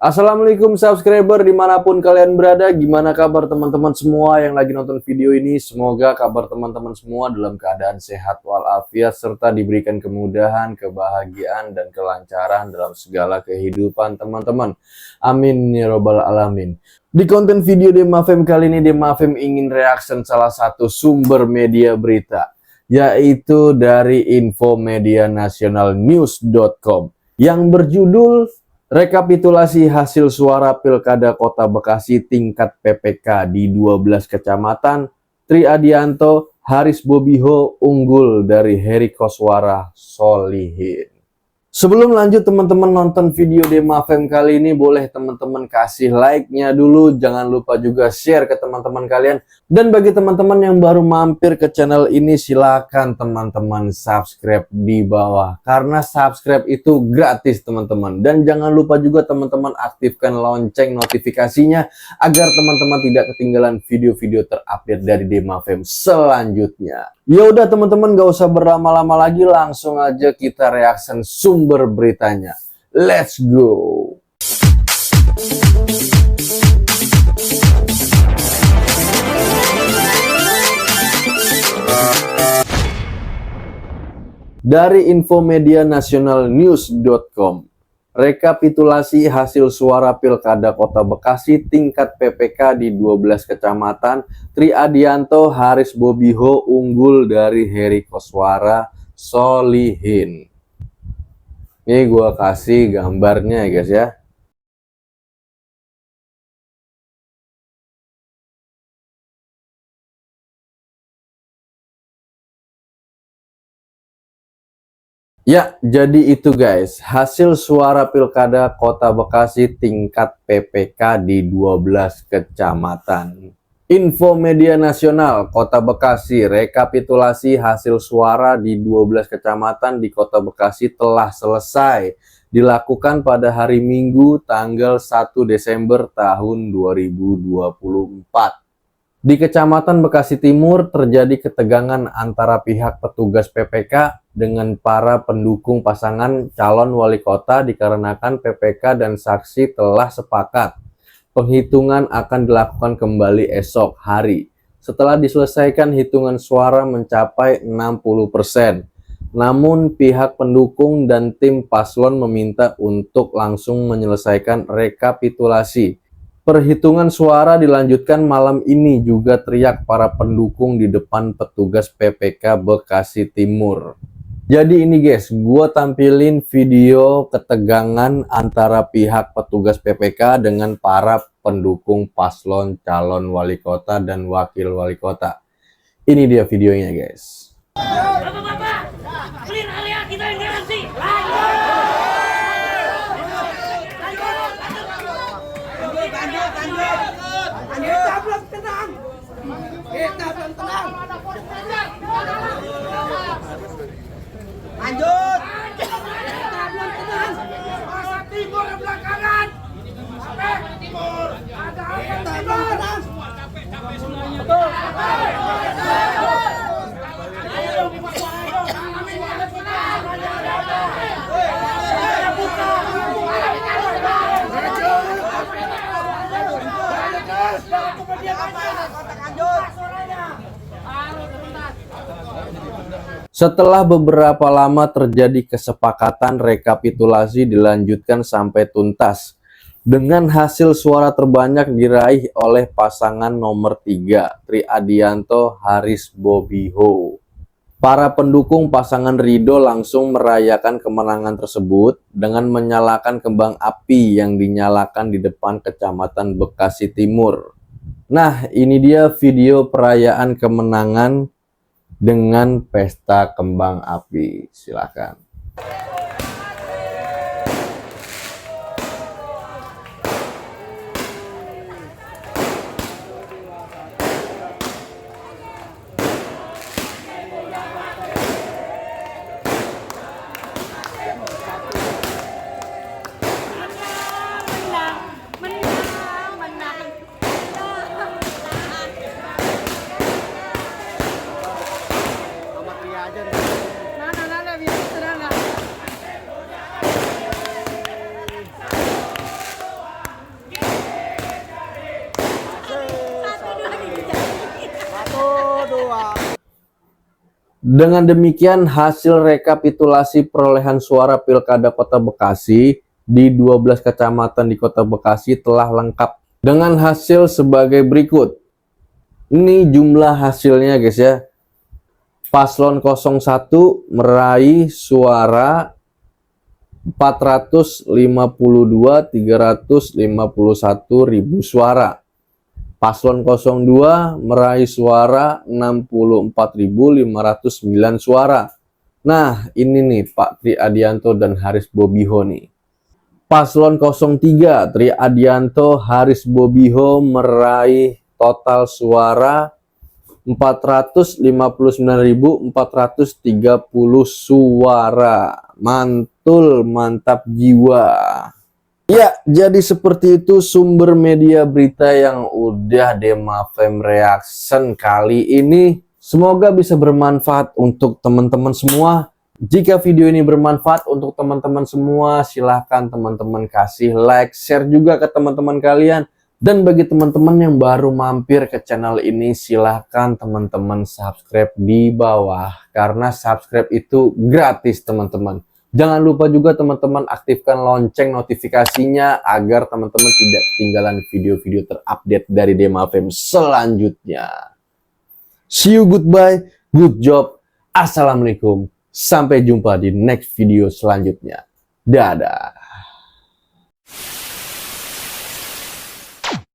Assalamualaikum subscriber dimanapun kalian berada. Gimana kabar teman-teman semua yang lagi nonton video ini? Semoga kabar teman-teman semua dalam keadaan sehat walafiat serta diberikan kemudahan, kebahagiaan, dan kelancaran dalam segala kehidupan teman-teman. Amin ya robbal alamin. Di konten video Demafem kali ini, Demafem ingin reaction salah satu sumber media berita, yaitu dari infomedianasionalnews.com yang berjudul rekapitulasi hasil suara Pilkada Kota Bekasi tingkat PPK di 12 kecamatan, Tri Adianto, Haris Bobiho unggul dari Heri Koswara Solihin. Sebelum lanjut teman-teman nonton video Demafem kali ini, boleh teman-teman kasih like-nya dulu. Jangan lupa juga share ke teman-teman kalian. Dan bagi teman-teman yang baru mampir ke channel ini, silakan teman-teman subscribe di bawah. Karena subscribe itu gratis teman-teman. Dan jangan lupa juga teman-teman aktifkan lonceng notifikasinya agar teman-teman tidak ketinggalan video-video terupdate dari Demafem selanjutnya. Ya udah teman-teman, gak usah berlama-lama lagi, langsung aja kita reaction sumber beritanya. Let's go. Dari infomedianasionalnews.com, rekapitulasi hasil suara Pilkada Kota Bekasi tingkat PPK di 12 kecamatan, Tri Adianto, Haris Bobiho unggul dari Heri Koswara Solihin. Ini gua kasih gambarnya ya guys ya. Ya, jadi itu guys, hasil suara Pilkada Kota Bekasi tingkat PPK di 12 kecamatan. Info Media Nasional Kota Bekasi, rekapitulasi hasil suara di 12 kecamatan di Kota Bekasi telah selesai dilakukan pada hari Minggu tanggal 1 Desember tahun 2024. Di Kecamatan Bekasi Timur terjadi ketegangan antara pihak petugas PPK dengan para pendukung pasangan calon wali kota dikarenakan PPK dan saksi telah sepakat penghitungan akan dilakukan kembali esok hari setelah diselesaikan hitungan suara mencapai 60%. Namun pihak pendukung dan tim paslon meminta untuk langsung menyelesaikan rekapitulasi. Perhitungan suara dilanjutkan malam ini, juga teriak para pendukung di depan petugas PPK Bekasi Timur. Jadi ini guys, gue tampilin video ketegangan antara pihak petugas PPK dengan para pendukung paslon calon wali kota dan wakil wali kota. Ini dia videonya guys. Bapak-bapak, clear area, kita yang garansi. Kita belum tenang. Lanjut. Kita belum tenang. Masa timur yang belakangan. Sampai timur. Ada yang timur. Capek semuanya. Betul. Setelah beberapa lama terjadi kesepakatan, rekapitulasi dilanjutkan sampai tuntas dengan hasil suara terbanyak diraih oleh pasangan nomor 3, Tri Adianto, Haris Bobiho. Para pendukung pasangan Ridho langsung merayakan kemenangan tersebut dengan menyalakan kembang api yang dinyalakan di depan Kecamatan Bekasi Timur. Nah, ini dia video perayaan kemenangan dengan pesta kembang api. Silakan. Nah, biar sederhana. Dengan demikian, hasil rekapitulasi perolehan suara Pilkada Kota Bekasi di 12 kecamatan di Kota Bekasi telah lengkap dengan hasil sebagai berikut. Ini jumlah hasilnya guys ya. Paslon 01 meraih suara 452.351.000 suara. Paslon 02 meraih suara 64.509 suara. Nah, ini nih Pak Tri Adianto dan Haris Bobiho nih. Paslon 03 Tri Adianto Haris Bobiho meraih total suara 459.430 suara. Mantul, mantap jiwa. Ya, jadi seperti itu sumber media berita yang udah Demafem Reaction kali ini. Semoga bisa bermanfaat untuk teman-teman semua. Jika video ini bermanfaat untuk teman-teman semua, silahkan teman-teman kasih like, share juga ke teman-teman kalian. Dan bagi teman-teman yang baru mampir ke channel ini, silahkan teman-teman subscribe di bawah. Karena subscribe itu gratis teman-teman. Jangan lupa juga teman-teman aktifkan lonceng notifikasinya agar teman-teman tidak ketinggalan video-video terupdate dari Demafem selanjutnya. See you, goodbye, good job, assalamualaikum, sampai jumpa di next video selanjutnya. Dadah.